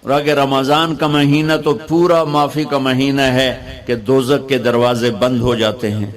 اور اگر رمضان کا مہینہ تو پورا معافی کا مہینہ ہے کہ دوزخ کے دروازے بند ہو جاتے ہیں،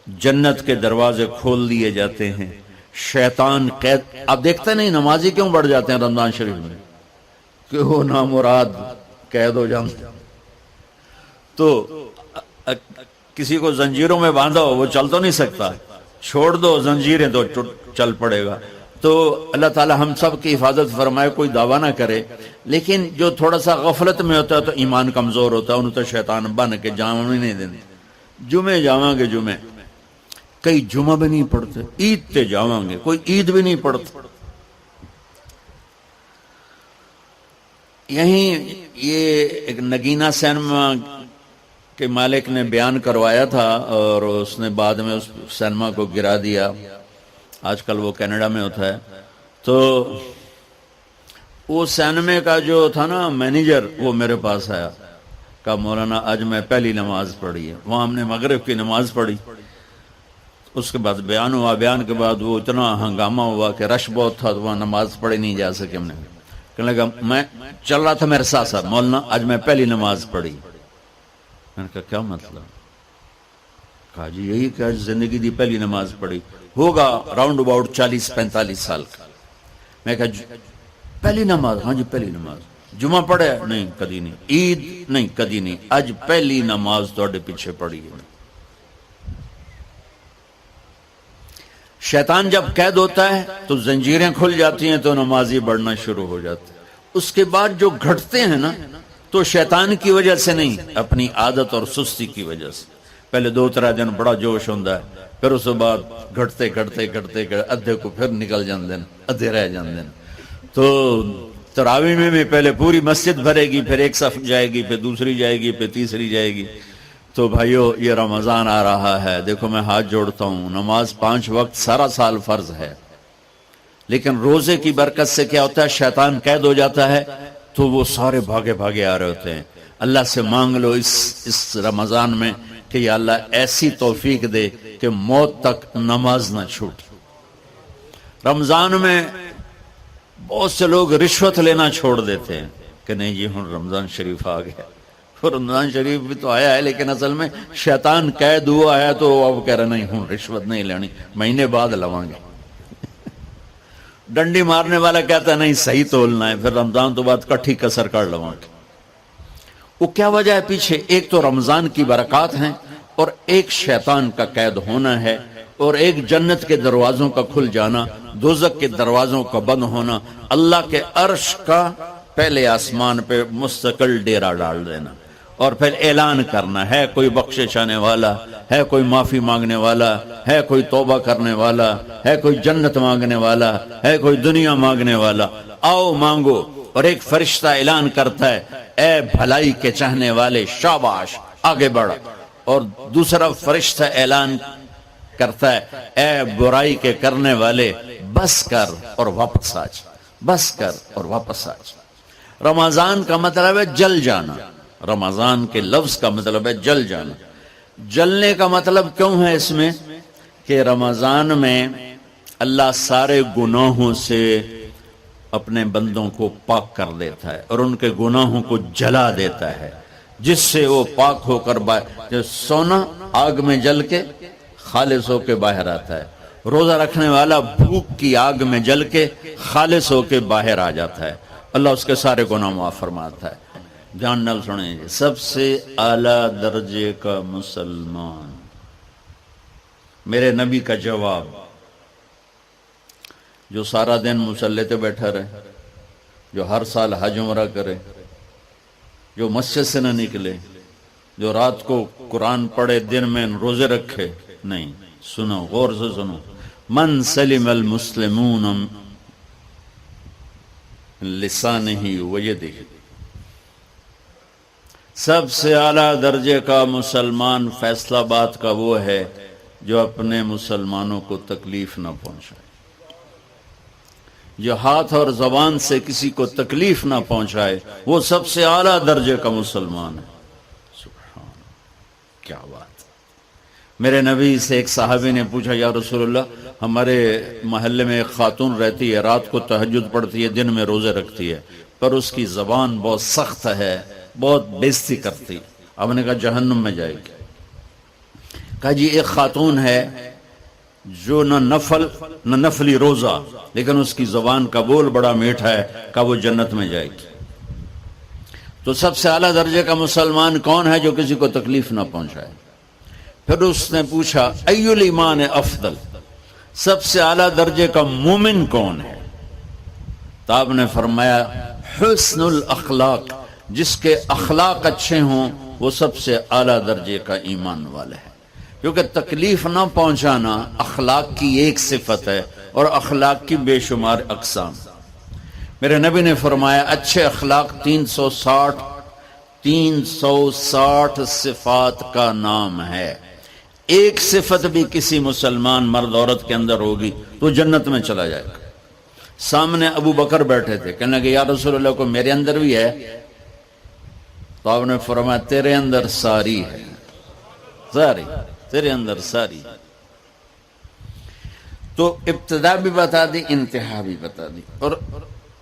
جنت کے دروازے کھول دیے جاتے ہیں، شیطان قید. آپ دیکھتے نہیں نمازی کیوں بڑھ جاتے ہیں رمضان شریف میں؟ کہ وہ نامراد قید ہو جاتے. تو کسی کو زنجیروں میں باندھا ہو وہ چل تو نہیں سکتا، چھوڑ دو زنجیریں تو چل پڑے گا. تو اللہ تعالی ہم سب کی حفاظت فرمائے. کوئی دعویٰ نہ کرے، لیکن جو تھوڑا سا غفلت میں ہوتا ہے تو ایمان کمزور ہوتا ہے، انہوں تو شیطان بن کے جامع نہیں دیتے. جمعے جاواں گے، جمعے کئی جمعہ بھی نہیں پڑھتے، عید تے جاواں گے، کوئی عید بھی نہیں پڑھتا. یہیں یہ ایک نگینہ سینما کے مالک نے بیان کروایا تھا اور اس نے بعد میں اس سینما کو گرا دیا. آج کل وہ کینیڈا میں ہوتا ہے. تو وہ سینمے کا جو تھا نا مینیجر، وہ میرے پاس آیا، کہا مولانا آج میں پہلی نماز پڑھی ہے. وہاں ہم نے مغرب کی نماز پڑھی. اس کے بعد بیان ہوا. بیان کے بعد وہ اتنا ہنگامہ ہوا کہ رش بہت تھا تو وہاں نماز پڑھی نہیں جا سکے. ہم نے کہنے لگا میں چل رہا تھا میرے ساتھ ساتھ، مولانا آج میں پہلی نماز پڑھی. میں نے کہا کیا مطلب؟ کہا جی یہی کہ آج زندگی دی پہلی نماز پڑھی. ہوگا راؤنڈ اباؤٹ 40-45 سال کا. میں کہا پہلی نماز؟ ہاں جی پہلی نماز. جمعہ پڑھے؟ نہیں کدی نہیں. عید؟ نہیں کدی نہیں. آج پہلی نماز تھوڑے پیچھے پڑھی ہے. شیطان جب قید ہوتا ہے تو زنجیریں کھل جاتی ہیں تو نمازی بڑھنا شروع ہو جاتے ہیں. اس کے بعد جو گھٹتے ہیں نا تو شیطان کی وجہ سے نہیں، اپنی عادت اور سستی کی وجہ سے. پہلے 2-3 دن بڑا جوش ہوتا ہے، پھر اس کے بعد گھٹتے ادھے کو پھر نکل جاندے ہیں، ادھے رہ جاندے ہیں. تو تراویح میں بھی پہلے پوری مسجد بھرے گی، پھر ایک صف جائے گی، پھر دوسری جائے گی، پھر تیسری جائے گی. تو بھائیو یہ رمضان آ رہا ہے، دیکھو میں ہاتھ جوڑتا ہوں، نماز 5 وقت سارا سال فرض ہے، لیکن روزے کی برکت سے کیا ہوتا ہے؟ شیطان قید ہو جاتا ہے تو وہ سارے بھاگے آ رہے ہوتے ہیں. اللہ سے مانگ لو اس رمضان میں کہ یا اللہ ایسی توفیق دے کہ موت تک نماز نہ چھوٹ. رمضان میں بہت سے لوگ رشوت لینا چھوڑ دیتے ہیں کہ نہیں جی ہن رمضان شریف آ گیا. رمضان شریف بھی تو آیا ہے لیکن اصل میں شیطان قید ہوا ہے تو اب کہہ رہے نہیں ہوں رشوت نہیں لینی، مہینے بعد لواں گے. ڈنڈی مارنے والا کہتا ہے نہیں صحیح تولنا ہے، پھر رمضان تو بعد کٹھی کسر کر لواں گے. وہ کیا وجہ ہے پیچھے؟ ایک تو رمضان کی برکات ہیں اور ایک شیطان کا قید ہونا ہے اور ایک جنت کے دروازوں کا کھل جانا، دوزخ کے دروازوں کا بند ہونا، اللہ کے عرش کا پہلے آسمان پہ مستقل ڈیرا ڈال دینا اور پھر اعلان کرنا ہے کوئی بخشش آنے والا ہے، کوئی معافی مانگنے والا ہے، کوئی توبہ کرنے والا ہے، کوئی جنت مانگنے والا ہے، کوئی دنیا مانگنے والا، آؤ مانگو. اور ایک فرشتہ اعلان کرتا ہے اے بھلائی کے چاہنے والے شاباش آگے بڑھ، اور دوسرا فرشتہ اعلان کرتا ہے اے برائی کے کرنے والے بس کر اور واپس آ جا، بس کر اور واپس آ جا. رمضان کا مطلب ہے جل جانا. رمضان کے لفظ کا مطلب ہے جل جانا. جلنے کا مطلب کیوں ہے اس میں؟ کہ رمضان میں اللہ سارے گناہوں سے اپنے بندوں کو پاک کر دیتا ہے اور ان کے گناہوں کو جلا دیتا ہے، جس سے وہ پاک ہو کر سونا آگ میں جل کے خالص ہو کے باہر آتا ہے. روزہ رکھنے والا بھوک کی آگ میں جل کے خالص ہو کے باہر آ جاتا ہے، اللہ اس کے سارے گناہ معاف فرماتا ہے. دھیان نال سنیں جی. سب سے اعلیٰ درجے کا مسلمان، میرے نبی کا جواب، جو سارا دن مصلی پہ بیٹھا رہے، جو ہر سال حج عمرہ کرے، جو مسجد سے نہ نکلے، جو رات کو قرآن پڑھے، دن میں روزے رکھے. نہیں، سنو غور سے سنو. من سلم المسلمون لسانہ ویدہ، سب سے اعلیٰ درجے کا مسلمان فیصلہ بات کا وہ ہے جو اپنے مسلمانوں کو تکلیف نہ پہنچائے، جو ہاتھ اور زبان سے کسی کو تکلیف نہ پہنچائے، وہ سب سے اعلیٰ درجے کا مسلمان ہے. سبحان اللہ، کیا بات. میرے نبی سے ایک صحابی نے پوچھا یا رسول اللہ، ہمارے محلے میں ایک خاتون رہتی ہے، رات کو تہجد پڑھتی ہے، دن میں روزے رکھتی ہے، پر اس کی زبان بہت سخت ہے، بہت بےزتی کرتی. اب نے کہا جہنم میں جائے گی. کہا جی ایک خاتون ہے جو نہ نفلی روزہ، لیکن اس کی زبان کا بول بڑا میٹھا ہے، کہا وہ جنت میں جائے گی. تو سب سے اعلیٰ درجے کا مسلمان کون ہے جو کسی کو تکلیف نہ پہنچائے؟ پھر اس نے پوچھا ای الایمان افضل، سب سے اعلیٰ درجے کا مومن کون ہے؟ تو آپ نے فرمایا حسن الاخلاق، جس کے اخلاق اچھے ہوں وہ سب سے اعلیٰ درجے کا ایمان والے ہے. کیونکہ تکلیف نہ پہنچانا اخلاق کی ایک صفت ہے، اور اخلاق کی بے شمار اقسام. میرے نبی نے فرمایا اچھے اخلاق 360 صفات کا نام ہے. ایک صفت بھی کسی مسلمان مرد عورت کے اندر ہوگی تو جنت میں چلا جائے گا. سامنے ابو بکر بیٹھے تھے، کہنے لگے یا رسول اللہ کو میرے اندر بھی ہے؟ تو آپ نے فرمایا تیرے اندر ساری ہے، ساری تیرے اندر ساری. تو ابتدا بھی بتا دی، انتہا بھی بتا دی. اور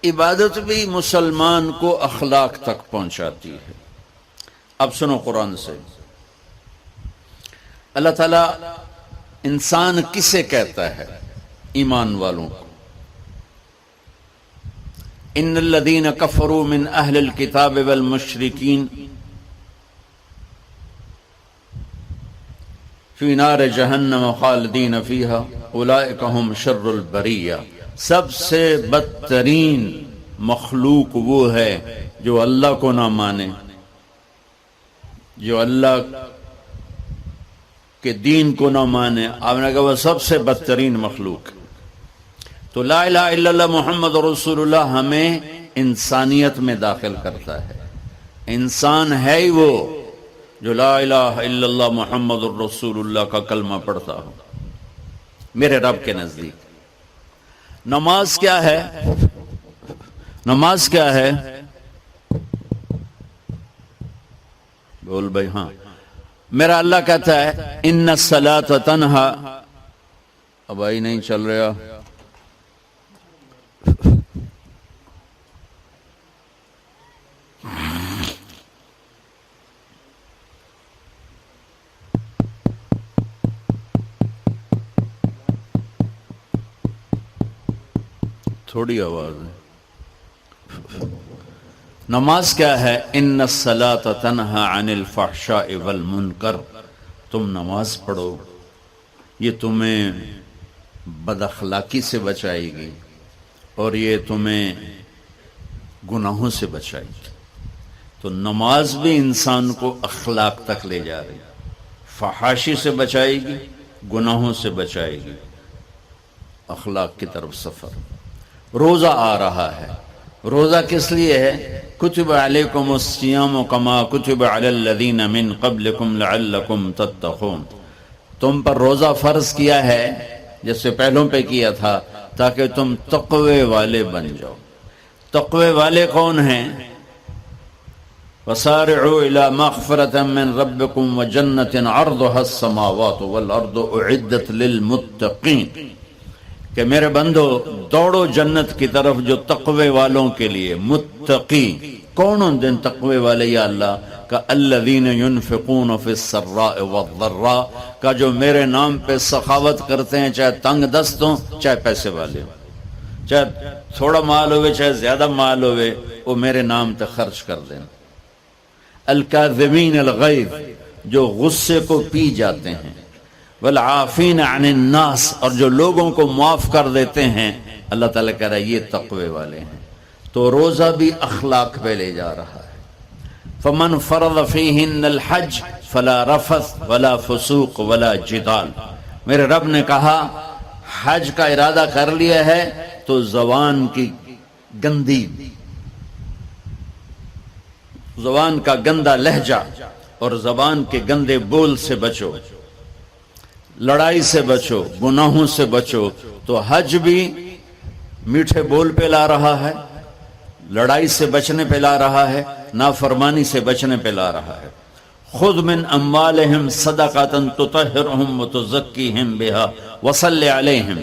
عبادت بھی مسلمان کو اخلاق تک پہنچاتی ہے. اب سنو قرآن سے، اللہ تعالیٰ انسان کسے کہتا ہے؟ ایمان والوں کو. ان الذین کفروا من اہل الکتاب والمشرکین فی نار جہنم خالدین فیہا اولئک ہم شر البریہ. سب سے بدترین مخلوق وہ ہے جو اللہ کو نہ مانے، جو اللہ کے دین کو نہ مانے. آپ نے کہا وہ سب سے بدترین مخلوق. تو لا الہ الا اللہ محمد رسول اللہ ہمیں انسانیت میں داخل کرتا ہے. انسان ہے ہی وہ جو لا الہ الا اللہ محمد رسول اللہ کا کلمہ پڑھتا ہو. میرے رب کے نزدیک نماز کیا ہے؟ نماز کیا ہے؟ بول بھائی. ہاں، میرا اللہ کہتا ہے ان الصلاۃ تنہا. اب آئی نہیں چل رہا. تھوڑی آواز ہے. نماز کیا ہے؟ ان الصلاۃ تنہا عن الفحشاء والمنکر. تم نماز پڑھو، یہ تمہیں بد اخلاقی سے بچائے گی اور یہ تمہیں گناہوں سے بچائے گی. تو نماز بھی انسان کو اخلاق تک لے جا رہی، فحاشی سے بچائے گی، گناہوں سے بچائے گی، اخلاق کی طرف سفر. روزہ آ رہا ہے. روزہ کس لیے ہے؟ کتب علیکم الصیام کما کتب علی الذین من قبلکم لعلکم تتقون. تم پر روزہ فرض کیا ہے جیسے پہلوں پہ کیا تھا تاکہ تم تقوی والے بن جاؤ. تقوی والے کون ہیں؟ وسارعوا الی مغفرۃ من ربکم وجنۃ عرضها السماوات والارض اعدت للمتقین. کہ میرے بندو دوڑو جنت کی طرف جو تقوی والوں کے لیے. متقی کون ان دن تقوی والے یا اللہ کا؟ الذین ينفقون فی السراء والضراء، کا جو میرے نام پہ سخاوت کرتے ہیں، چاہے تنگ دست ہوں چاہے پیسے والے ہوں، چاہے تھوڑا مال ہوئے چاہے زیادہ مال ہوئے، وہ میرے نام پہ خرچ کر دیں. الکاظمین الغیظ، جو غصے کو پی جاتے ہیں. والعافین عن الناس، اور جو لوگوں کو معاف کر دیتے ہیں. اللہ تعالیٰ کہہ رہا ہے یہ تقوی والے ہیں. تو روزہ بھی اخلاق پہ لے جا رہا ہے. فمن فرض فیہن الحج فلا رفث ولا فسوق ولا جدال. میرے رب نے کہا حج کا ارادہ کر لیا ہے تو زبان کی گندی، زبان کا گندا لہجہ اور زبان کے گندے بول سے بچو، لڑائی سے بچو، گناہوں سے بچو. تو حج بھی میٹھے بول پہ لا رہا ہے، لڑائی سے بچنے پہ لا رہا ہے، نافرمانی سے بچنے پہ لا رہا ہے. خذ من اموالہم صدقۃ تطہرہم وتزکیہم بہا وصلی علیہم.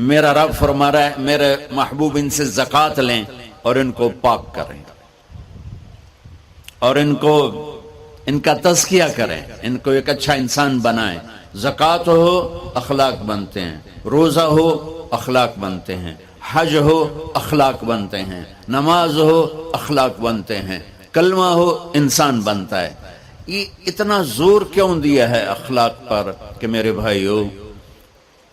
میرا رب فرما رہا ہے میرے محبوب ان سے زکوٰۃ لیں اور ان کو پاک کریں اور ان کا تزکیہ کریں، ان کو ایک اچھا انسان بنائیں۔ زکوٰۃ ہو اخلاق بنتے ہیں، روزہ ہو اخلاق بنتے ہیں، حج ہو اخلاق بنتے ہیں، نماز ہو اخلاق بنتے ہیں، کلمہ ہو انسان بنتا ہے۔ یہ اتنا زور کیوں دیا ہے اخلاق پر کہ میرے بھائیو،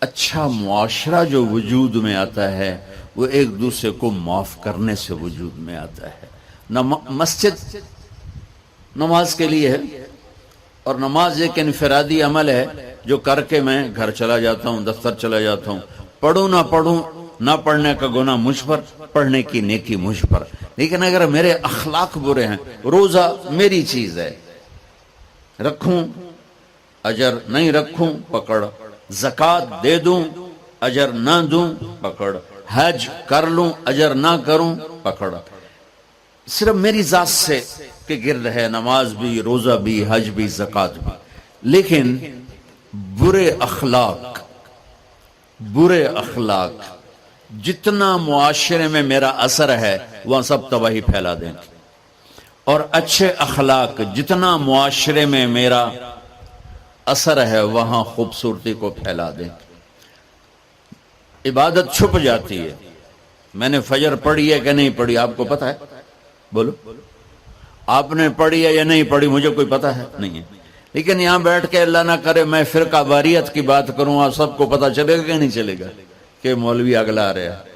اچھا معاشرہ جو وجود میں آتا ہے وہ ایک دوسرے کو معاف کرنے سے وجود میں آتا ہے۔ مسجد نماز کے لیے ہے، اور نماز ایک انفرادی عمل ہے جو کر کے میں گھر چلا جاتا ہوں، دفتر چلا جاتا ہوں، پڑھوں نہ پڑھوں، نہ پڑھنے کا گناہ مجھ پر، پڑھنے کی نیکی مجھ پر۔ لیکن اگر میرے اخلاق برے ہیں، روزہ میری چیز ہے، رکھوں اجر، نہیں رکھوں پکڑ، زکوٰۃ دے دوں اجر نہ دوں پکڑ، حج کر لوں اجر نہ کروں پکڑ۔ صرف میری ذات سے کے گرد ہے نماز بھی، روزہ بھی، حج بھی، زکوٰۃ بھی۔ لیکن برے اخلاق جتنا معاشرے میں میرا اثر ہے وہاں سب تباہی پھیلا دیں، اور اچھے اخلاق جتنا معاشرے میں میرا اثر ہے وہاں خوبصورتی کو پھیلا دیں۔ عبادت چھپ جاتی ہے، میں نے فجر پڑھی ہے کہ نہیں پڑھی آپ کو پتہ ہے؟ بولو، آپ نے پڑھی ہے یا نہیں پڑھی مجھے کوئی پتہ ہے نہیں ہے۔ لیکن یہاں بیٹھ کے اللہ نہ کرے میں فرقہ واریت کی بات کروں، آپ سب کو پتہ چلے گا کہ نہیں چلے گا کہ مولوی اگلا رہا ہے؟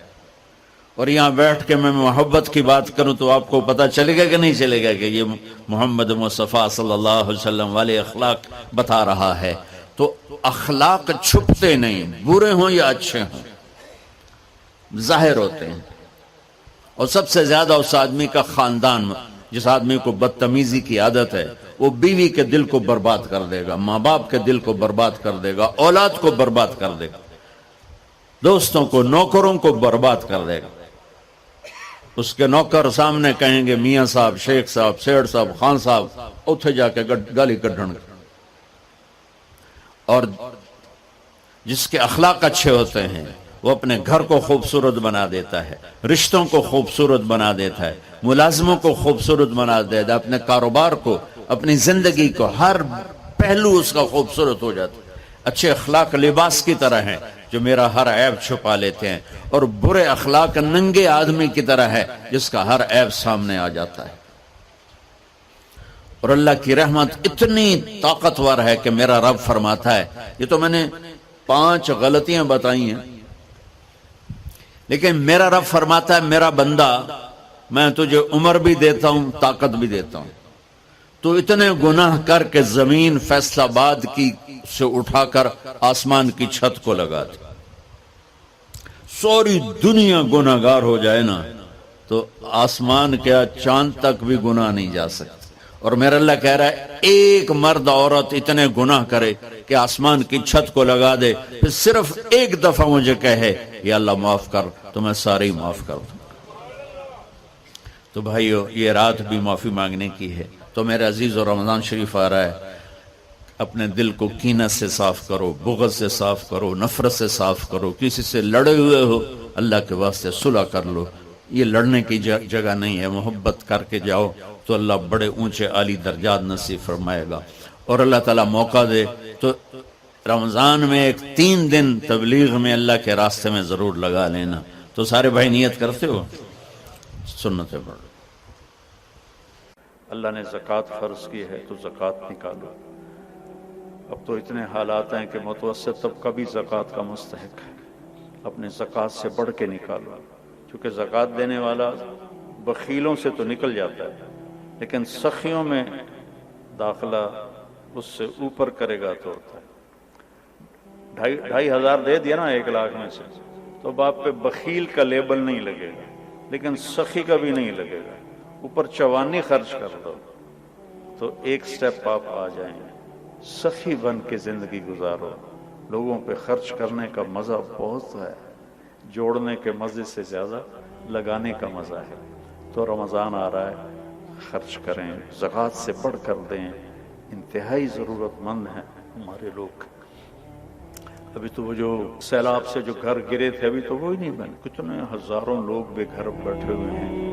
اور یہاں بیٹھ کے میں محبت کی بات کروں تو آپ کو پتہ چلے گا کہ نہیں چلے گا کہ یہ محمد مصطفیٰ صلی اللہ علیہ وسلم والے اخلاق بتا رہا ہے؟ تو اخلاق چھپتے نہیں، برے ہوں یا اچھے ہوں، ظاہر ہوتے ہیں۔ اور سب سے زیادہ اس آدمی کا خاندان، جس آدمی کو بدتمیزی کی عادت ہے، وہ بیوی کے دل کو برباد کر دے گا، ماں باپ کے دل کو برباد کر دے گا، اولاد کو برباد کر دے گا، دوستوں کو، نوکروں کو برباد کر دے گا۔ اس کے نوکر سامنے کہیں گے میاں صاحب، شیخ صاحب، سیڑ صاحب، خان صاحب، اتھے جا کے گالی کڈھن گے۔ اور جس کے اخلاق اچھے ہوتے ہیں وہ اپنے گھر کو خوبصورت بنا دیتا ہے، رشتوں کو خوبصورت بنا دیتا ہے، ملازموں کو خوبصورت بنا دیتا ہے، اپنے کاروبار کو، اپنی زندگی کو، ہر پہلو اس کا خوبصورت ہو جاتا ہے۔ اچھے اخلاق لباس کی طرح ہیں جو میرا ہر عیب چھپا لیتے ہیں، اور برے اخلاق ننگے آدمی کی طرح ہے جس کا ہر عیب سامنے آ جاتا ہے۔ اور اللہ کی رحمت اتنی طاقتور ہے کہ میرا رب فرماتا ہے، یہ تو میں نے 5 غلطیاں بتائی ہیں، لیکن میرا رب فرماتا ہے میرا بندہ میں تجھے عمر بھی دیتا ہوں، طاقت بھی دیتا ہوں، تو اتنے گناہ کر کے زمین فیصل آباد کی سے اٹھا کر آسمان کی چھت کو لگا دے، سوری دنیا گناہ گار ہو جائے نا تو آسمان کیا چاند تک بھی گناہ نہیں جا سکتے۔ اور میرا اللہ کہہ رہا ہے ایک مرد عورت اتنے گناہ کرے کہ آسمان کی چھت کو لگا دے، پھر صرف ایک دفعہ مجھے کہے یا اللہ معاف کر، تو میں سارے ہی معاف کر دوں۔ تو بھائیو یہ رات بھی معافی مانگنے کی ہے۔ تو میرے عزیز اور رمضان شریف آ رہا ہے، اپنے دل کو کینہ سے صاف کرو، بغض سے صاف کرو، نفرت سے صاف کرو، کسی سے لڑے ہوئے ہو اللہ کے واسطے صلح کر لو، یہ لڑنے کی جگہ نہیں ہے، محبت کر کے جاؤ تو اللہ بڑے اونچے عالی درجات نصیب فرمائے گا۔ اور اللہ تعالیٰ موقع دے تو رمضان میں ایک 3 دن تبلیغ میں اللہ کے راستے میں ضرور لگا لینا۔ تو سارے بھائی نیت کرتے ہو؟ سنتیں پڑھ۔ اللہ نے زکوٰۃ فرض کی ہے تو زکوٰۃ نکالو۔ اب تو اتنے حالات ہیں کہ متوسط طبقہ بھی زکوٰۃ کا مستحق ہے، اپنے زکوٰۃ سے بڑھ کے نکالو، کیونکہ زکوٰۃ دینے والا بخیلوں سے تو نکل جاتا ہے لیکن سخیوں میں داخلہ اس سے اوپر کرے گا تو ہوتا ہے۔ 2,500 دے دیا نا 1 لاکھ میں سے تو باپ پہ بخیل کا لیبل نہیں لگے گا، لیکن سخی کا بھی نہیں لگے گا۔ اوپر 54 خرچ کر دو تو ایک سٹیپ آپ آ جائیں گے۔ سخی بن کے زندگی گزارو، لوگوں پہ خرچ کرنے کا مزہ بہت ہے، جوڑنے کے مزے سے زیادہ لگانے کا مزہ ہے۔ تو رمضان آ رہا ہے، خرچ کریں، زکوٰۃ سے بڑھ کر دیں، انتہائی ضرورت مند ہیں ہمارے لوگ۔ ابھی تو وہ جو سیلاب سے جو گھر گرے تھے ابھی تو وہ ہی نہیں بنے، کتنے ہزاروں لوگ بے گھر بیٹھے ہوئے ہیں۔